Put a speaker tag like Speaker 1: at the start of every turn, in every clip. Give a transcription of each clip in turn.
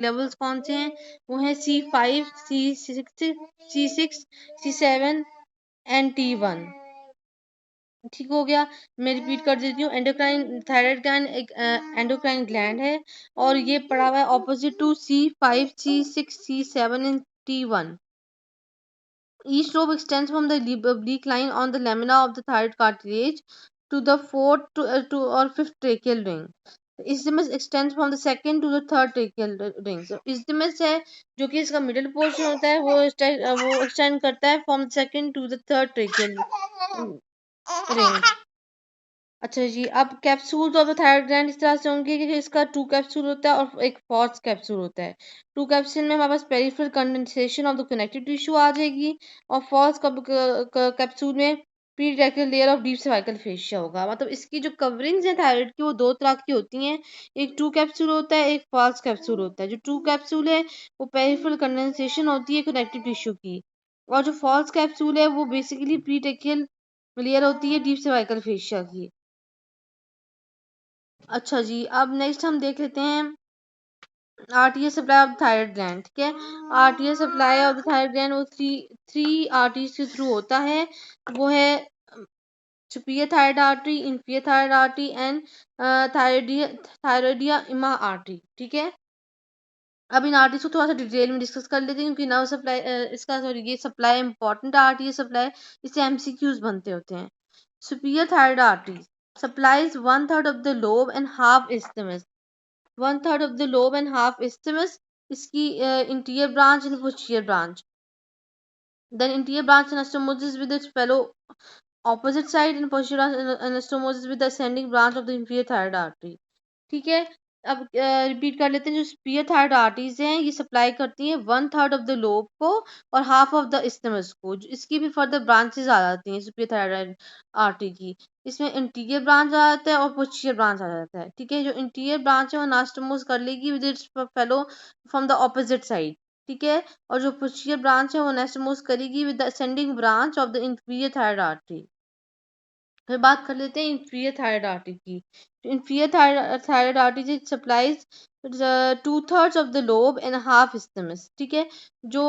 Speaker 1: Levels कौन से हैं? वो हैं C5, C6, C6, C7 and T1। ठीक हो गया। मैं रिपीट कर देती हूँ, एंडोक्राइन थायराइड ग्लैंड एक एंडोक्राइन ग्लैंड है और ये पड़ा हुआ है opposite to C5, C6, C7 and T1। Each lobe extends from the oblique line on the lamina of the thyroid cartilage to the fourth to or fifth tracheal ring. Isthmus extends from the second to the third tracheal ring. So isthmus है जो कि इसका middle portion होता है, वो extend करता है from second to the third tracheal ring। अच्छा जी, अब capsules of the thyroid gland इस तरह से होंगे कि इसका 2 कैप्सूल होता है और एक फॉल्स कैप्सूल होता है। 2 कैप्सूल में हमारे पास peripheral condensation of the connective tissue आ जाएगी और फॉल्स कैप्सूल में pretracheal layer of deep cervical fascia होगा। मतलब इसकी जो कवरिंग्स हैं थायराइड की वो दो तरह की होती हैं, एक 2 कैप्सूल होता है, एक फॉल्स कैप्सूल होता है। जो 2 कैप्सूल है वो पेरिफेरल कंडेंसेशन होती है कनेक्टिव टिश्यू की, और जो फॉल्स कैप्सूल है वो बेसिकली प्रीट्रैकियल लेयर होती है डीप सर्वाइकल फेशिया की। अच्छा जी, अब नेक्स्ट हम देख लेते हैं arterial supply of thyroid gland. ठीक है, arterial supply of the thyroid gland वो थ्री आर्टरीज के थ्रू होता है। वो है superior thyroid artery, inferior thyroid artery and thyroidea ima artery. ठीक है, अब इन आर्टरीज को थोड़ा सा डिटेल में डिस्कस कर लेते हैं क्योंकि नर्व सप्लाई इसका सॉरी ये सप्लाई इंपॉर्टेंट आर्टरी सप्लाई, इससे एमसीक्यूज बनते होते हैं। Superior thyroid artery supplies 1/3 of the lobe and half isthmus, 1/3 of the lobe and half isthmus, इसकी interior branch and posterior branch, then interior branch anastomosis with its fellow opposite side and posterior branch anastomosis with the ascending branch of the inferior thyroid artery। ठीक है, अब repeat कर लेते हैं। जो spear thyroid arteries हैं ये supply करती हैं 1/3 ऑफ द लोब को और हाफ ऑफ द इस्थमस को। इसकी भी फर्दर ब्रांचेस आ जाती हैं स्पीयर थायराइड आर्टरी की। इसमें इंटीरियर ब्रांच आ जाता है और पोस्टीरियर ब्रांच आ जाता है। ठीक है, जो इंटीरियर ब्रांच है वो नास्टोमोस कर लेगी with its fellow from the opposite side. ठीक है, और जो पोस्टीरियर ब्रांच है वो नास्टोमोस करेगी with the ascending branch of the inferior thyroid artery. फिर बात कर लेते हैं इंफीरियर थायराइड आर्टरी की। Inferior thyroid artery supplies 2/3 of the lobe and half isthmus. ठीक है, जो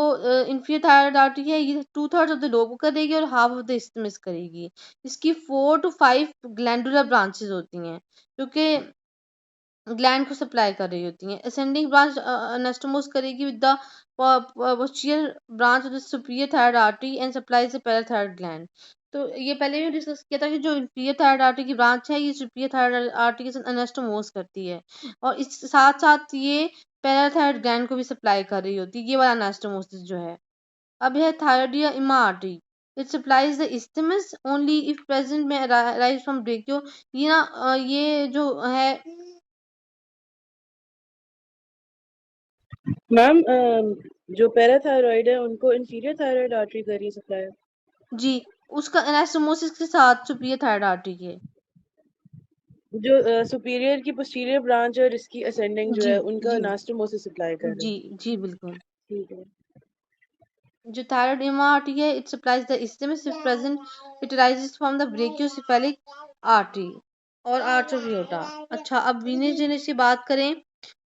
Speaker 1: इंफीरियर थायराइड आर्टरी है ये 2/3 ऑफ द लोब करेगी और हाफ ऑफ द इस्थमस करेगी। इसकी 4 to 5 ग्लैंडुलर ब्रांचेस होती हैं जो कि ग्लैंड को सप्लाई कर रही होती हैं। असेंडिंग ब्रांच अनास्टोमोस करेगी with the posterior branch of the superior thyroid artery and supplies the parathyroid gland. तो ये पहले भी डिस्कस किया था कि जो इंफीरियर थायराइड आर्टरी की ब्रांच है ये सुपीरियर थायराइड आर्टरी के साथ अनास्टोमोस करती है और इस साथ साथ ये पैराथायराइड ग्लैंड को भी सप्लाई कर रही होती है, ये वाला अनास्टोमोसिस जो है। अब है थायराइडिया ima artery, it supplies the isthmus only if present में राइज फ्रॉम ब्रेकियो। ये ना ये जो है
Speaker 2: मैम जो पैराथायरॉइड है उनको इंफीरियर थायराइड आर्टरी कर रही सप्लाई।
Speaker 1: जी, उसका एनास्टोमोसिस के साथ सुपीरियर थायराइड आर्टरी के।
Speaker 2: जो सुपीरियर की पोस्टीरियर ब्रांच और इसकी असेंडिंग जो
Speaker 1: जी
Speaker 2: है उनका
Speaker 1: जी
Speaker 2: अनास्टोमोसिस सप्लाई कर रहे
Speaker 1: जी
Speaker 2: हैं।
Speaker 1: जी बिल्कुल।
Speaker 2: ठीक है।
Speaker 1: जो थायराइड इमा आर्टरी है it supplies the isthmus if present it rises from the brachiocephalic artery और आर्च ऑफ एओर्टा। अच्छा, अब वीनस जेनिस की बात करें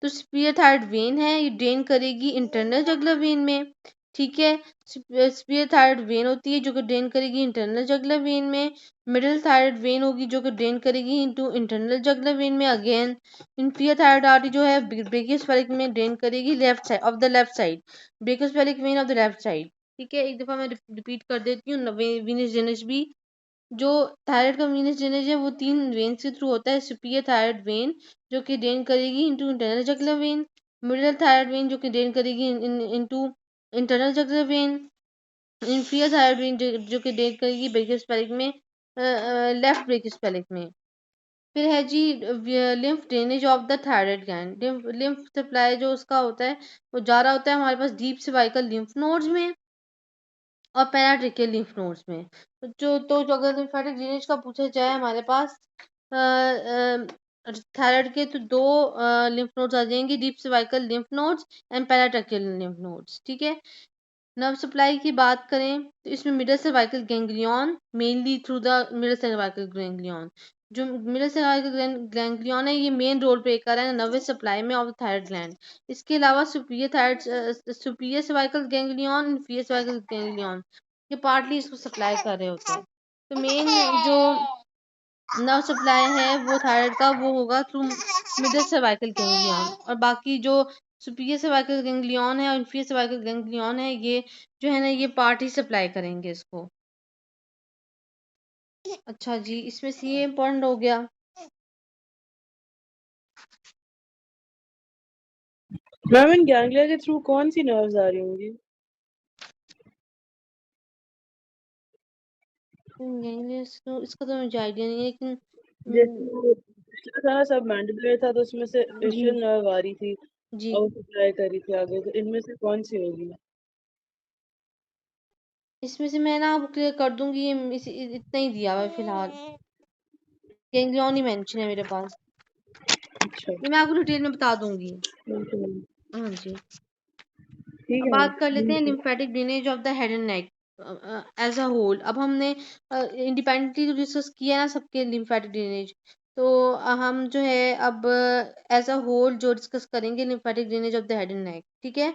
Speaker 1: तो सुपीरियर थायराइड वेन है, ये ड्रेन करेगी इंटरनल जगुलर वेन में। ठीक है, सुपीरियर थायराइड वेन होती है जो कि ड्रेन करेगी इंटरनल जगुलर वेन में। मिडिल थायराइड वेन होगी जो कि ड्रेन करेगी इनटू इंटरनल जगुलर वेन में अगेन। इंफीरियर थायराइड आर्टरी जो है ब्रेकियोसेफेलिक में ड्रेन करेगी left side of the left side, brachiocephalic when of the left side. ठीक है, एक दफा मैं रिपीट कर देती हूँ। वीनस जेनिस भी, जो थायराइड का वीनस जेनिस है वो 3 वेन्स के थ्रू होता है। सुपीरियर थायराइड वेन जो कि ड्रेन करेगी into internal jugular vein, middle thyroid vein जो कि ड्रेन करेगी into internal jugular vein, inferior thyroid vein जो कि ड्रेन करेगी ब्रेकियोसेफेलिक में लेफ्ट ब्रेकियोसेफेलिक में। फिर है जी lymph drainage of the thyroid gland. Lymph supply जो उसका होता है वो जा रहा होता है हमारे पास डीप सर्वाइकल लिम्फ नोड्स में और पैराट्रिकल लिम्फ नोड्स में। जो अगर लिम्फेटिक ड्रेनेज का पूछा जाए हमारे पास थायराइड के तो 2 लिम्फ नोड्स आ जाएंगे, deep cervical lymph nodes and paratracheal lymph nodes. ठीक है, नर्व सप्लाई की बात करें तो इसमें middle cervical ganglion mainly through the middle cervical ganglion, जो मिडिल सर्वाइकल गैंग्लियन है, ये मेन रोल प्ले कर रहा है नर्वस सप्लाई में ऑफ द थायराइड ग्लैंड। इसके अलावा superior cervical ganglion, inferior cervical ganglion, ये पार्टली इसको सप्लाई कर रहे होते हैं। तो मेन जो नर्व सप्लाई है वो थायराइड का वो होगा थ्रू मिडिल सर्वाइकल गैंग्लियन, और बाकी जो सुपीरियर सर्वाइकल गैंग्लियन है और इन्फीरियर सर्वाइकल गैंग्लियन है, ये जो है ना ये पार्ट ही सप्लाई करेंगे इसको। अच्छा जी, इसमें से ये इम्पोर्टेंट हो गया।
Speaker 2: मैम इन गैंग्लिया के थ्रू कौन सी नर्व्स आ रही होंगी?
Speaker 1: इसका तो मुझे आइडिया नहीं है, लेकिन
Speaker 2: जैसे वो पिछला था ना सब मैंडिबुलर था, तो उसमें से
Speaker 1: जी
Speaker 2: फेशियल नर्व आ रही थी
Speaker 1: जी,
Speaker 2: और वो सप्लाई कर रही थी आगे, तो इनमें से कौन सी होगी?
Speaker 1: इसमें से मैं ना अब क्लियर कर दूंगी, इतना ही दिया हुआ है फिलहाल, गैंग्लियन ही मेंशन है मेरे पास,
Speaker 2: अच्छा,
Speaker 1: ये मैं आपको डिटेल में बता दूंगी।
Speaker 2: ठीक
Speaker 1: हाँ जी,
Speaker 2: है
Speaker 1: अब बात कर लेते हैं
Speaker 2: ma'am.
Speaker 1: Lymphatic drainage of the head and neck as a whole. अब हमने इंडिपेंडेंटली तो डिस्कस किया ना सबके लिम्फेटिक ड्रेनेज, तो हम जो है अब एज अ होल जो डिस्कस करेंगे lymphatic drainage of the head and neck, ठीक है।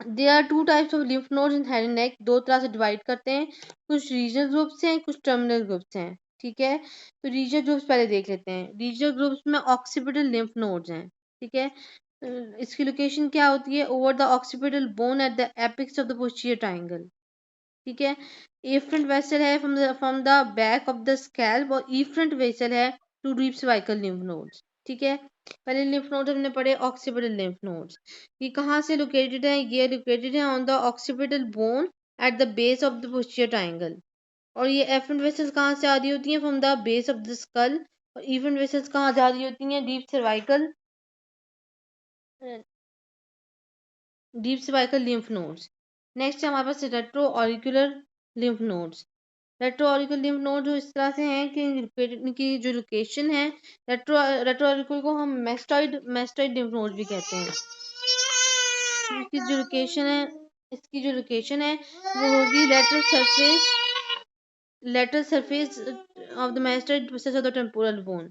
Speaker 1: There are two types of lymph nodes in head and neck, दो तरह से डिवाइड करते हैं, कुछ रीजनल ग्रुप्स हैं, कुछ टर्मिनल ग्रुप्स हैं, ठीक है। तो रीजनल ग्रुप्स पहले देख लेते हैं। रीजनल ग्रुप्स में ऑक्सीपिटल लिम्फ नोड्स हैं, ठीक है। इसकी लोकेशन क्या होती है? Over the occipital bone at the apex of the posterior triangle, ठीक है। एफरेंट वेसल है from the back of the scalp, और इफरेंट वेसल है to deep cervical lymph nodes, ठीक है। पहले लिम्फ नोड्स हमने पढ़े ऑक्सीपिटल लिम्फ नोड्स, ये कहाँ से लोकेटेड है? ये लोकेटेड है on the occipital bone at the base of the posterior triangle. और ये एफरेंट वेसल्स कहाँ से आ रही होती हैं? From the base of the skull. और इफरेंट वेसल्स कहाँ जा रही होती हैं? Deep cervical lymph nodes. Next है हमारे पास retroauricular lymph nodes. Retroauricular lymph node जो इस तरह से हैं कि इनकी जो लोकेशन है, रेट्रो ऑरिकुलर को हम मेस्टॉइड लिम्फ नोड भी कहते हैं। इसकी जो लोकेशन है वो होगी lateral surface of the mastoid process of the temporal bone.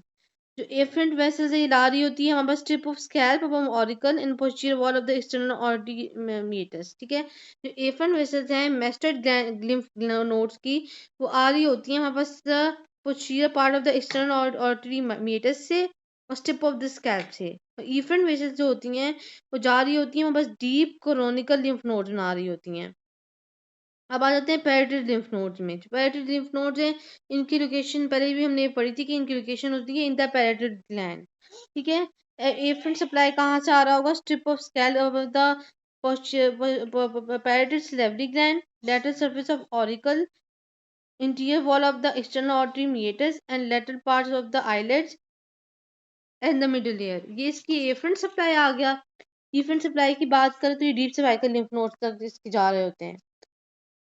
Speaker 1: जो एफरेंट वेसल से ला रही होती है हमारे पास टिप ऑफ स्कैल्प अब auricle in posterior wall of the external auditory meatus, ठीक है। जो एफरेंट वेसल्स हैं मेस्टेड लिम्फ नोड्स की, वो आ रही होती है हमारे पास posterior part of the external auditory meatus से और टिप ऑफ द स्कैल्प से। एफरेंट वेसल्स जो होती हैं वो जा रही होती हैं हमारे पास डीप कोरोनिकल लिम्फ नोड्स बना रही होती हैं। अब आ जाते हैं पैरेटल लिम्फ नोड्स में। जो पैरेटल लिम्फ नोड्स हैं इनकी लोकेशन पहले भी हमने पढ़ी थी कि इनकी लोकेशन होती है इन द पैरेटल ग्लैंड, ठीक है। एफरेंट सप्लाई कहाँ से आ रहा होगा? Strip of scalp of the parietal salivary gland, lateral surface of auricle, interior wall of the external auditory meatus and lateral parts of the eyelids and the middle layer। ये इसकी efferent supply आ गया। Efferent supply की बात करें तो ये deep cervical lymph nodes तक इसके जा रहे होते हैं।